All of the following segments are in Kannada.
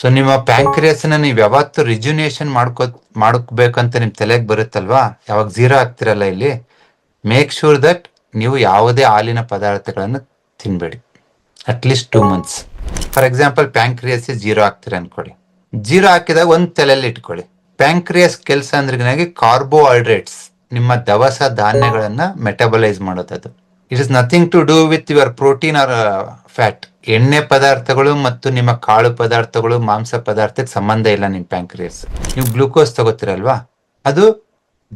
ಸೊ ನಿಮ್ಮ ಪ್ಯಾಂಕ್ರಿಯಸ್ನ ನೀವು ಯಾವತ್ತು ರಿಜ್ಯುನೇಷನ್ ಮಾಡ್ಕೋಬೇಕಂತ ನಿಮ್ ತಲೆಗೆ ಬರುತ್ತಲ್ವಾ, ಯಾವಾಗ ಝೀರೋ ಆಗ್ತಿರಲ್ಲ ಇಲ್ಲಿ, ಮೇಕ್ ಶೂರ್ ದಟ್ ನೀವು ಯಾವುದೇ ಹಾಲಿನ ಪದಾರ್ಥಗಳನ್ನು ತಿನ್ಬೇಡಿ at least 2 months. For example pancreas zero ಆಗ್ತೀರ ಅನ್ಕೊಳ್ಳಿ. ಜೀರೋ ಹಾಕಿದಾಗ ಒಂದ್ ತಲೆಯಲ್ಲಿ ಇಟ್ಕೊಳ್ಳಿ, ಪ್ಯಾಂಕ್ರಿಯಸ್ ಕೆಲಸ ಅಂದ್ರೆ ಕಾರ್ಬೋಹೈಡ್ರೇಟ್ಸ್, ನಿಮ್ಮ ದವಸ ಧಾನ್ಯಗಳನ್ನ ಮೆಟಬಲೈಸ್ ಮಾಡೋದದು. It is nothing to do with your protein or fat. ಎಣ್ಣೆ ಪದಾರ್ಥಗಳು ಮತ್ತು ನಿಮ್ಮ ಕಾಳು ಪದಾರ್ಥಗಳು, ಮಾಂಸ ಪದಾರ್ಥಕ್ಕೆ ಸಂಬಂಧ ಇಲ್ಲ ನಿಮ್ ಪ್ಯಾಂಕ್ರಿಯಸ್. ನೀವು ಗ್ಲೂಕೋಸ್ ತಗೋತೀರಲ್ವಾ, ಅದು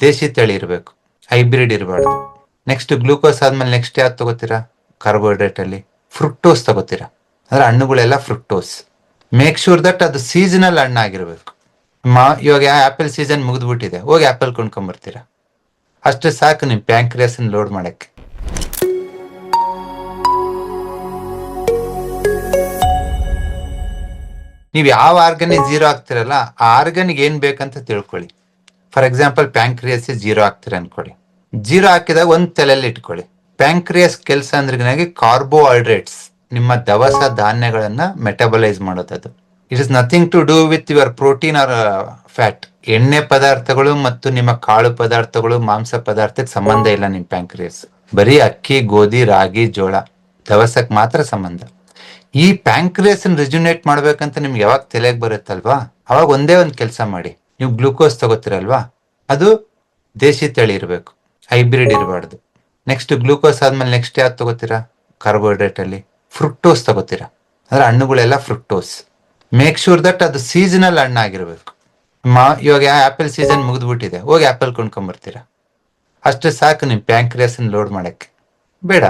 ದೇಶಿ ತಳಿ ಇರಬೇಕು, ಹೈಬ್ರಿಡ್ ಇರಬಾರ್ದು. ನೆಕ್ಸ್ಟ್ ಗ್ಲೂಕೋಸ್ ಆದ್ಮೇಲೆ ನೆಕ್ಸ್ಟ್ ಯಾವ್ದು ತಗೋತೀರಾ? ಕಾರ್ಬೋಹೈಡ್ರೇಟ್ ಅಲ್ಲಿ ಫ್ರುಕ್ಟೋಸ್ ತಗೋತೀರಾ, ಅಂದ್ರೆ ಹಣ್ಣುಗಳೆಲ್ಲ ಫ್ರುಕ್ಟೋಸ್. ಮೇಕ್ ಶೂರ್ ದಟ್ ಅದು ಸೀಸನಲ್ ಹಣ್ಣಾಗಿರ್ಬೇಕು. ಇವಾಗ ಆಪಲ್ ಸೀಸನ್ ಮುಗಿದ್ಬಿಟ್ಟಿದೆ, ಹೋಗಿ ಆಪಲ್ ಕೊಂಡ್ಕೊಂಡ್ಬರ್ತೀರಾ, ಅಷ್ಟು ಸಾಕು ನಿಮ್ ಪ್ಯಾಂಕ್ರಿಯಸ್ ಲೋಡ್ ಮಾಡಕ್ಕೆ. ನೀವು ಯಾವ ಆರ್ಗನಿಗೆ ಜೀರೋ ಆಗ್ತಿರಲ್ಲ, ಆ ಆರ್ಗನಿಗೆ ಏನ್ ಬೇಕಂತ ತಿಳ್ಕೊಳ್ಳಿ. ಫಾರ್ ಎಕ್ಸಾಂಪಲ್ ಪ್ಯಾಂಕ್ರಿಯಸ್ ಜೀರೋ ಆಗ್ತೀರ ಅನ್ಕೊಳ್ಳಿ. ಜೀರೋ ಹಾಕಿದಾಗ ಒಂದ್ ತಲೆಯಲ್ಲಿ ಇಟ್ಕೊಳ್ಳಿ, ಪ್ಯಾಂಕ್ರಿಯಸ್ ಕೆಲಸ ಅಂದ್ರೆ ಕಾರ್ಬೋಹೈಡ್ರೇಟ್ಸ್, ನಿಮ್ಮ ದವಸ ಧಾನ್ಯಗಳನ್ನ ಮೆಟಬಲೈಸ್ ಮಾಡೋದದು. It is nothing to do with your protein or fat. ಎಣ್ಣೆ ಪದಾರ್ಥಗಳು ಮತ್ತು ನಿಮ್ಮ ಕಾಳು ಪದಾರ್ಥಗಳು, ಮಾಂಸ ಪದಾರ್ಥಕ್ಕೆ ಸಂಬಂಧ ಇಲ್ಲ ನಿಮ್ ಪ್ಯಾಂಕ್ರಿಯಸ್. ಬರೀ ಅಕ್ಕಿ, ಗೋಧಿ, ರಾಗಿ, ಜೋಳ, ದವಸಕ್ಕೆ ಮಾತ್ರ ಸಂಬಂಧ. ಈ ಪ್ಯಾಂಕ್ರಿಯಸ್ ರಿಜ್ಯುನೇಟ್ ಮಾಡ್ಬೇಕಂತ ನಿಮ್ಗೆ ಯಾವಾಗ ತಲೆಗೆ ಬರುತ್ತಲ್ವಾ, ಅವಾಗ ಒಂದೇ ಒಂದ್ ಕೆಲಸ ಮಾಡಿ. ನೀವು ಗ್ಲೂಕೋಸ್ ತಗೋತೀರಲ್ವಾ, ಅದು ದೇಶಿ ತಳಿ ಇರಬೇಕು, ಹೈಬ್ರಿಡ್ ಇರಬಾರ್ದು. ನೆಕ್ಸ್ಟ್ ಗ್ಲೂಕೋಸ್ ಆದ್ಮೇಲೆ ನೆಕ್ಸ್ಟ್ ಯಾವ್ದು ತಗೋತೀರಾ? ಕಾರ್ಬೋಹೈಡ್ರೇಟ್ ಅಲ್ಲಿ ಫ್ರುಕ್ಟೋಸ್ ತಗೋತೀರಾ, ಅಂದ್ರೆ ಹಣ್ಣುಗಳೆಲ್ಲ ಫ್ರುಕ್ಟೋಸ್. ಮೇಕ್ ಶೂರ್ ದಟ್ ಅದು ಸೀಸನಲ್ ಹಣ್ಣಾಗಿರ್ಬೇಕು. ಇವಾಗ ಆಪಲ್ ಸೀಸನ್ ಮುಗಿದ್ಬಿಟ್ಟಿದೆ, ಹೋಗಿ ಆಪಲ್ ಕೊಂಡ್ಕೊಂಡ್ಬರ್ತೀರಾ, ಅಷ್ಟು ಸಾಕು ನಿಮ್ ಪ್ಯಾಂಕ್ರಿಯಸ್ ಲೋಡ್ ಮಾಡಕ್ಕೆ. ಬೇಡ,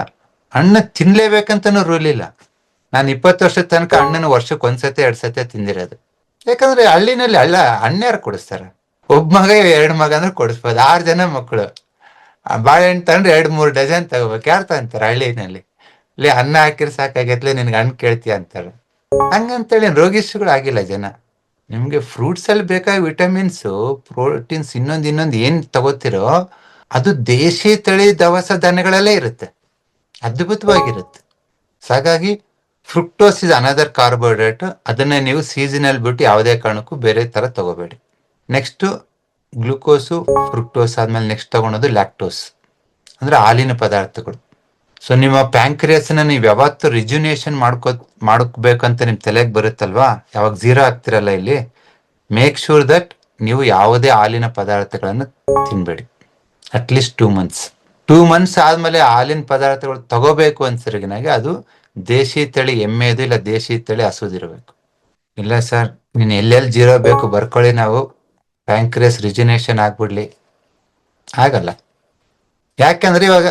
ಹಣ್ಣು ತಿನ್ಲೇಬೇಕಂತನೂ ರೂಲ್ ಇಲ್ಲ. ನಾನು 20 ವರ್ಷದ ತನಕ ಹಣ್ಣನ್ನು ವರ್ಷಕ್ಕೆ 1 ಸತಿ 2 ಸತಿ ತಿಂದಿರೋದು. ಯಾಕಂದ್ರೆ ಹಳ್ಳಿನಲ್ಲಿ ಹಣ್ಣಾರು ಕೊಡಿಸ್ತಾರೆ. ಒಬ್ಬ ಮಗ 2 ಮಗ ಅಂದ್ರೆ ಕೊಡಿಸ್ಬೋದು. 6 ಜನ ಮಕ್ಕಳು ಬಾಳೆಹಣ್ಣು ತಗೊಂಡ್ರೆ 2-3 ಡಜನ್ ತಗೋಬೇಕು. ಯಾರು ತಗೊಂತಾರೆ ಹಳ್ಳಿನಲ್ಲಿ? ಇಲ್ಲಿ ಅನ್ನ ಹಾಕಿರ್ ಸಾಕಾಗತ್ಲೆ, ನಿನ್ಗೆ ಹಣ್ಣು ಕೇಳ್ತೀಯ ಅಂತಾರೆ. ಹಂಗಂತೇಳಿ ರೋಗಿಷ್ಠಗಳು ಆಗಿಲ್ಲ ಜನ. ನಿಮ್ಗೆ ಫ್ರೂಟ್ಸ್ ಅಲ್ಲಿ ಬೇಕಾದ ವಿಟಮಿನ್ಸ್, ಪ್ರೋಟೀನ್ಸ್, ಇನ್ನೊಂದು ಏನ್ ತಗೋತಿರೋ ಅದು ದೇಶಿ ತಳಿ ದವಸ ಧಾನ್ಯಗಳಲ್ಲೇ ಇರುತ್ತೆ, ಅದ್ಭುತವಾಗಿರುತ್ತೆ. ಹಾಗಾಗಿ ಫ್ರುಕ್ಟೋಸ್ ಇಸ್ ಅನದರ್ ಕಾರ್ಬೋಹೈಡ್ರೇಟ್. ಅದನ್ನೇ ನೀವು ಸೀಸನಲ್ ಬಿಟ್ಟು ಯಾವುದೇ ಕಾರಣಕ್ಕೂ ಬೇರೆ ತರ ತಗೋಬೇಡಿ. ನೆಕ್ಸ್ಟ್ ಗ್ಲೂಕೋಸು, ಫ್ರುಕ್ಟೋಸ್ ಆದ್ಮೇಲೆ ನೆಕ್ಸ್ಟ್ ತಗೊಳೋದು ಲ್ಯಾಕ್ಟೋಸ್, ಅಂದ್ರೆ ಹಾಲಿನ ಪದಾರ್ಥಗಳು. ಸೊ ನಿಮ್ಮ ಪ್ಯಾಂಕ್ರಿಯಸ್ನ ನೀವು ಯಾವತ್ತು ರಿಜ್ಯುನೇಷನ್ ಮಾಡ್ಕೋಬೇಕಂತ ನಿಮ್ ತಲೆಗೆ ಬರುತ್ತಲ್ವಾ, ಯಾವಾಗ ಝೀರೋ ಆಗ್ತಿರಲ್ಲ ಇಲ್ಲಿ, ಮೇಕ್ ಶೂರ್ ದಟ್ ನೀವು ಯಾವುದೇ ಹಾಲಿನ ಪದಾರ್ಥಗಳನ್ನು ತಿನ್ಬೇಡಿ ಅಟ್ಲೀಸ್ಟ್ 2 months. 2 months ಆದ್ಮೇಲೆ ಹಾಲಿನ ಪದಾರ್ಥಗಳು ತಗೋಬೇಕು ಅನ್ಸರಿಗಿನಾಗೆ ಅದು ದೇಶಿ ತಳಿ ಎಮ್ಮೆದು ಇಲ್ಲ ದೇಶಿ ತಳಿ ಹಸುದಿರ್ಬೇಕು. ಇಲ್ಲ ಸರ್, ನೀನ್ ಎಲ್ಲೆಲ್ಲಿ ಜೀರೋ ಬೇಕು ಬರ್ಕೊಳ್ಳಿ, ನಾವು ಪ್ಯಾಂಕ್ರಿಯಸ್ ರಿಜ್ಯುನೇಷನ್ ಆಗ್ಬಿಡ್ಲಿ, ಆಗಲ್ಲ. ಯಾಕಂದ್ರೆ ಇವಾಗ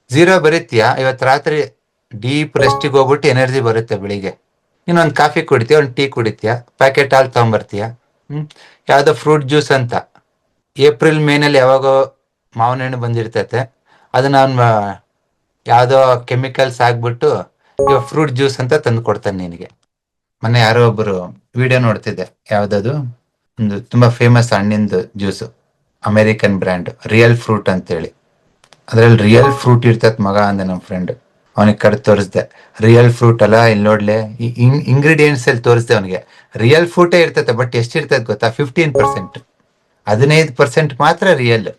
ಝೀರೋ ಬರೀತೀಯಾ, ಇವತ್ತು ರಾತ್ರಿ ಡೀಪ್ ರೆಸ್ಟಿಗೆ ಹೋಗ್ಬಿಟ್ಟು ಎನರ್ಜಿ ಬರುತ್ತೆ ಬೆಳಿಗ್ಗೆ. ಇನ್ನೊಂದು ಕಾಫಿ ಕುಡಿತೀಯ, ಒಂದು ಟೀ ಕುಡಿತೀಯ, ಪ್ಯಾಕೆಟ್ ಹಾಲು ತಗೊಂಬರ್ತೀಯ. ಯಾವ್ದೋ ಫ್ರೂಟ್ ಜ್ಯೂಸ್ ಅಂತ ಏಪ್ರಿಲ್ ಮೇನಲ್ಲಿ ಯಾವಾಗೋ ಮಾವಿನ ಹಣ್ಣು ಬಂದಿರ್ತೈತೆ, ಅದನ್ನ ಅವ್ನು ಯಾವ್ದೋ ಕೆಮಿಕಲ್ಸ್ ಆಗ್ಬಿಟ್ಟು ಇವಾಗ ಫ್ರೂಟ್ ಜ್ಯೂಸ್ ಅಂತ ತಂದು ಕೊಡ್ತಾನೆ ನಿನಗೆ. ಮೊನ್ನೆ ಯಾರೋ ಒಬ್ರು ವಿಡಿಯೋ ನೋಡ್ತಿದ್ದೆ, ಯಾವ್ದದು ಒಂದು ತುಂಬಾ ಫೇಮಸ್ ಹಣ್ಣಿಂದು juice, American brand, Real Fruit ಅಂತೇಳಿ. ಅದ್ರಲ್ಲಿ ರಿಯಲ್ ಫ್ರೂಟ್ ಇರ್ತತ್ ಮಗ ಅಂದ ನಮ್ಮ ಫ್ರೆಂಡ್. ಅವನಿಗೆ ಕರೆದು ತೋರಿಸ್ದೆ, ರಿಯಲ್ ಫ್ರೂಟ್ ಅಲ್ಲ, ಇಲ್ಲಿ ನೋಡ್ಲೆ ಇಂಗ್ರೀಡಿಯೆಂಟ್ಸ್ ಅಲ್ಲಿ ತೋರಿಸ್ದೆ ಅವನಿಗೆ. ರಿಯಲ್ ಫ್ರೂಟೇ ಇರ್ತತೆ, ಬಟ್ ಎಷ್ಟಿರ್ತದೆ ಗೊತ್ತಾ? 15%. 15% ಮಾತ್ರ ರಿಯಲ್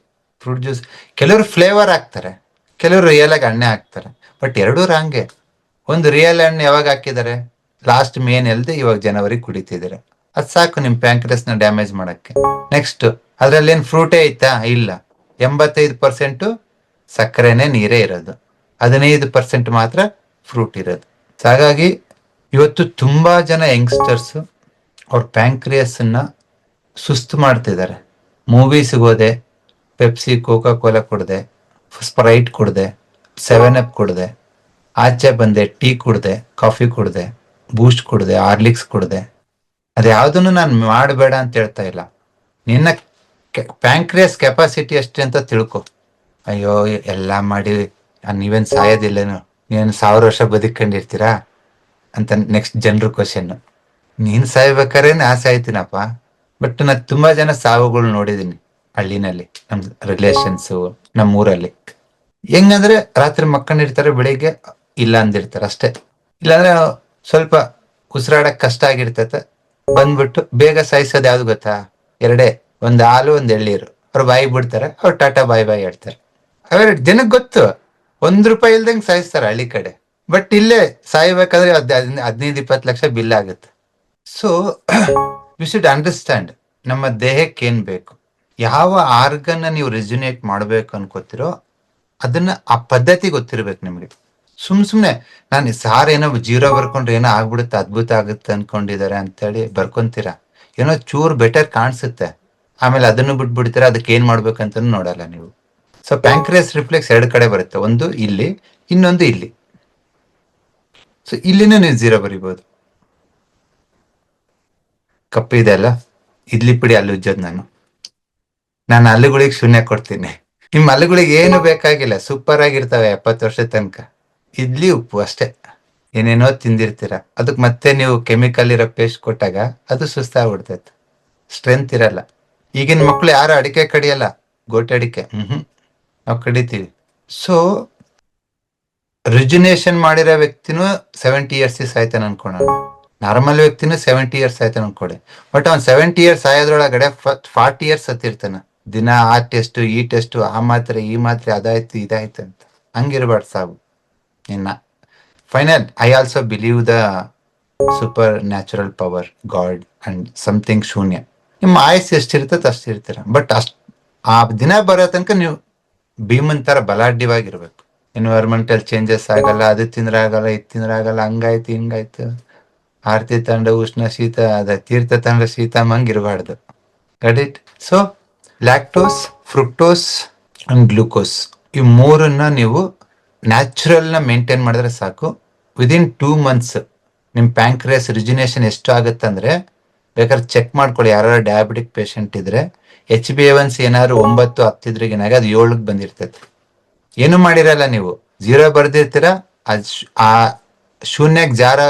ಫ್ರೂಟ್ ಜ್ಯೂಸ್. ಕೆಲವರು ಫ್ಲೇವರ್ ಹಾಕ್ತಾರೆ, ಕೆಲವರು ರಿಯಲ್ ಆಗಿ ಹಣ್ಣೆ ಹಾಕ್ತಾರೆ, ಬಟ್ ಎರಡೂ ರಾಂಗೆ. ಒಂದು ರಿಯಲ್ ಹಣ್ಣು ಯಾವಾಗ ಹಾಕಿದ್ದಾರೆ? ಲಾಸ್ಟ್ ಮೇನ್ ಎಲ್ದೆ ಇವಾಗ ಜನವರಿ ಕುಡಿತಿದ್ದಾರೆ. ಅದ್ ಸಾಕು ನಿಮ್ ಪ್ಯಾಂಕ್ರಿಯಸ್ ನ ಡ್ಯಾಮೇಜ್ ಮಾಡಕ್ಕೆ. ನೆಕ್ಸ್ಟ್ ಅದ್ರಲ್ಲಿ ಏನ್ ಫ್ರೂಟೇ ಐತಾ? ಇಲ್ಲ. 85% ಸಕ್ಕರೆನೆ, ನೀರೇ ಇರೋದು, 15% ಮಾತ್ರ ಫ್ರೂಟ್ ಇರೋದು. ಹಾಗಾಗಿ ಇವತ್ತು ತುಂಬಾ ಜನ ಯಂಗ್ಸ್ಟರ್ಸ್ ಅವ್ರ ಪ್ಯಾಂಕ್ರಿಯಸ್ ಅನ್ನ ಸುಸ್ತು ಮಾಡ್ತಿದ್ದಾರೆ. ಮೂವೀಸ್ಗೆ ಹೋದೆ, ಪೆಪ್ಸಿ, ಕೋಕಾ ಕೋಲಾ ಕುಡ್ದೆ, ಸ್ಪ್ರೈಟ್ ಕುಡ್ದೆ, 7up ಕುಡ್ದೆ, ಆಚೆ ಬಂದೆ ಟೀ ಕುಡ್ದೆ, ಕಾಫಿ ಕುಡ್ದೆ, ಬೂಸ್ಟ್ ಕುಡ್ದೆ, ಹಾರ್ಲಿಕ್ಸ್ ಕುಡ್ದೆ. ಅದ್ಯಾವುದನ್ನು ನಾನು ಮಾಡಬೇಡ ಅಂತ ಹೇಳ್ತಾ ಇಲ್ಲ. ನಿನ್ನ ಪ್ಯಾಂಕ್ರಿಯಸ್ ಕೆಪಾಸಿಟಿ ಅಷ್ಟೇ ಅಂತ ತಿಳ್ಕೊ. ಅಯ್ಯೋ ಎಲ್ಲ ಮಾಡಿ ನೀವೇನ್ ಸಾಯೋದಿಲ್ಲೇನು, ನೀವೇನು 1000 ವರ್ಷ ಬದುಕೊಂಡಿರ್ತೀರಾ ಅಂತ ನೆಕ್ಸ್ಟ್ ಜನರು ಕ್ವಶನ್. ನೀನ್ ಸಾಯ್ಬೇಕಾದ್ರೆ ನಾ ಸಾಯ್ತೀನಪ್ಪ, ಬಟ್ ನಾ ತುಂಬಾ ಜನ ಸಾವುಗಳು ನೋಡಿದೀನಿ ಹಳ್ಳಿನಲ್ಲಿ, ನಮ್ ರಿಲೇಷನ್ಸ್, ನಮ್ಮೂರಲ್ಲಿ. ಹೆಂಗಂದ್ರೆ ರಾತ್ರಿ ಮಕ್ಕಂಡಿರ್ತಾರೆ, ಬೆಳಿಗ್ಗೆ ಇಲ್ಲ ಅಂದಿರ್ತಾರೆ ಅಷ್ಟೇ. ಇಲ್ಲಾಂದ್ರೆ ಸ್ವಲ್ಪ ಉಸಿರಾಡಕ್ ಕಷ್ಟ ಆಗಿರ್ತೈತೆ, ಬಂದ್ಬಿಟ್ಟು ಬೇಗ ಸಾಯಿಸೋದು ಯಾವ್ದು ಗೊತ್ತಾ? ಎರಡೇ, ಒಂದ್ ಹಾಲು ಒಂದ್ ಎಳ್ಳೀರು. ಅವ್ರು ಬಾಯಿ ಬಿಡ್ತಾರೆ, ಅವ್ರು ಟಾಟಾ ಬಾಯ್ ಬಾಯ್ ಹೇಳ್ತಾರೆ. ಅವ್ರ ಜನಕ್ಕೆ ಗೊತ್ತು, ₹1 ಇಲ್ದಂಗೆ ಸಾಯಿಸ್ತಾರೆ ಹಳ್ಳಿ ಕಡೆ. ಬಟ್ ಇಲ್ಲೇ ಸಾಯ್ಬೇಕಾದ್ರೆ 15-20 ಲಕ್ಷ ಬಿಲ್ ಆಗುತ್ತೆ. ಸೊ ವಿ ಶುಡ್ ಅಂಡರ್ಸ್ಟ್ಯಾಂಡ್ ನಮ್ಮ ದೇಹಕ್ಕೆ ಏನ್ ಬೇಕು, ಯಾವ ಆರ್ಗನ್ ನೀವು ರೆಸ್ಯುನೇಟ್ ಮಾಡ್ಬೇಕು ಅನ್ಕೋತಿರೋ ಅದನ್ನ ಆ ಪದ್ಧತಿ ಗೊತ್ತಿರ್ಬೇಕು ನಿಮ್ಗೆ. ಸುಮ್ನೆ ನಾನು ಸಾರ್ ಏನೋ ಜೀರೋ ಬರ್ಕೊಂಡ್ರೆ ಏನೋ ಆಗ್ಬಿಡುತ್ತೆ, ಅದ್ಭುತ ಆಗುತ್ತೆ ಅನ್ಕೊಂಡಿದ್ದಾರೆ ಅಂತೇಳಿ ಬರ್ಕೊಂತೀರಾ. ಏನೋ ಚೂರ್ ಬೆಟರ್ ಕಾಣಿಸುತ್ತೆ, ಆಮೇಲೆ ಅದನ್ನು ಬಿಟ್ಬಿಡ್ತೀರಾ, ಅದಕ್ಕೆ ಏನ್ ಮಾಡ್ಬೇಕಂತ ನೋಡಲ್ಲ ನೀವು. ಸೊ ಪ್ಯಾಂಕ್ರಿಯಾಸ್ ರಿಫ್ಲೆಕ್ಸ್ 2 ಕಡೆ ಬರುತ್ತೆ, ಒಂದು ಇಲ್ಲಿ, ಇನ್ನೊಂದು ಇಲ್ಲಿ. ಸೊ ಇಲ್ಲಿನೂ ನೀವು ಜೀರೋ ಬರಿಬಹುದು. ಕಪ್ಪಿದೆ ಅಲ್ಲ, ಇಡ್ಲಿ ಪುಡಿ ಅಲ್ಲಿ ಉಜ್ಜೋದು ನಾನು ಹಲ್ಲುಗಳಿಗೆ ಶೂನ್ಯ ಕೊಡ್ತೀನಿ. ನಿಮ್ಮ ಹಲ್ಲುಗಳಿಗೆ ಏನು ಬೇಕಾಗಿಲ್ಲ, ಸೂಪರ್ ಆಗಿರ್ತವೆ 70 ವರ್ಷದ ತನಕ. ಇಡ್ಲಿ ಉಪ್ಪು ಅಷ್ಟೇ. ಏನೇನೋ ತಿಂದಿರ್ತೀರ, ಅದಕ್ಕೆ ಮತ್ತೆ ನೀವು ಕೆಮಿಕಲ್ ಇರೋ ಪೇಸ್ಟ್ ಕೊಟ್ಟಾಗ ಅದು ಸುಸ್ತಾಗ್ಬಿಡ್ತೈತೆ, ಸ್ಟ್ರೆಂತ್ ಇರಲ್ಲ. ಈಗಿನ ಮಕ್ಳು ಯಾರು ಅಡಿಕೆ ಕಡಿಯಲ್ಲ, ಗೋಟೆ ಅಡಿಕೆ ನಾವು ಕಡಿತೀವಿ. ಸೊ ರಿಜುನೇಷನ್ ಮಾಡಿರೋ ವ್ಯಕ್ತಿನೂ 70 ಇಯರ್ಸ್ ಆಯ್ತಾನೆ ಅನ್ಕೋಣ, ನಾರ್ಮಲ್ ವ್ಯಕ್ತಿನೂ 70 ಇಯರ್ಸ್ ಆಯ್ತಾನೆ ಅನ್ಕೊಡಿ. ಬಟ್ ಅವ್ನು 70 ಇಯರ್ಸ್ ಆಯೋದ್ರೊಳಗಡೆ 40 ಇಯರ್ಸ್ ಸತ್ತಿರ್ತಾನ. ದಿನ ಆ ಟೆಸ್ಟ್ ಈ ಟೆಸ್ಟ್, ಆ ಮಾತ್ರೆ ಈ ಮಾತ್ರೆ, ಅದಾಯ್ತು ಇದಾಯ್ತು ಅಂತ. ಹಂಗಿರ್ಬಾರ್ದು ಸಾವು. ಇನ್ನ final, I also believe the super natural power, god and something ಶೂನ್ಯ. ನಿಮ್ಮ ಆಯಸ್ಸು ಎಷ್ಟಿರ್ತದೆ ಅಷ್ಟಿರ್ತೀರ. ಬಟ್ ಆ ದಿನ ಬರೋ ತನಕ ನೀವು ಭೀಮನ್ ತರ ಬಲಾಢ್ಯವಾಗಿರ್ಬೇಕು. ಎನ್ವೈರ್ಮೆಂಟಲ್ ಚೇಂಜಸ್ ಆಗಲ್ಲ, ಅದು ತಿಂದ್ರೆ ಆಗಲ್ಲ, ಇದು ತಿಂದ್ರೆ ಆಗಲ್ಲ, ಹಂಗಾಯ್ತು ಹಿಂಗಾಯ್ತು, ಆರ್ತಿ ತಂಡ ಉಷ್ಣ ಶೀತ, ಅದ ತೀರ್ಥ ತಂಡ ಶೀತ ಹಂಗಿರಬಾರ್ದು. ರೆಡಿಟ್? So lactose, fructose and glucose, ಈ ಮೂರನ್ನ ನೀವು ನ್ಯಾಚುರಲ್ ನ ಮೇಂಟೈನ್ ಮಾಡಿದ್ರೆ ಸಾಕು. ವಿದಿನ್ 2 months ನಿಮ್ ಪ್ಯಾಂಕ್ರಿಯಾಸ್ ರಿಜುನೇಷನ್ ಎಷ್ಟು ಆಗುತ್ತೆ ಅಂದ್ರೆ, ಬೇಕಾದ್ರೆ ಚೆಕ್ ಮಾಡ್ಕೊಳ್ಳಿ. ಯಾರು ಡಯಾಬಿಟಿಕ್ ಪೇಷಂಟ್ ಇದ್ರೆ HbA1c ಏನಾದ್ರು 9 ಹತ್ತಿದ್ರಿಗೆ ಏನಾಗ ಅದು 7ಕ್ಕೆ ಬಂದಿರ್ತೈತೆ. ಏನು ಮಾಡಿರಲ್ಲ ನೀವು, 0 ಬರ್ದಿರ್ತೀರ. ಆ ಶೂನ್ಯಕ್ಕೆ ಜಾರ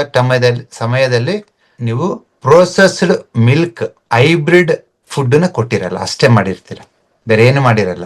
ಸಮಯದಲ್ಲಿ ನೀವು ಪ್ರೋಸೆಸ್ಡ್ ಮಿಲ್ಕ್, ಹೈಬ್ರಿಡ್ ಫುಡ್ ನ ಕೊಟ್ಟಿರಲ್ಲ, ಅಷ್ಟೇ ಮಾಡಿರ್ತೀರ, ಬೇರೆ ಏನು ಮಾಡಿರಲ್ಲ.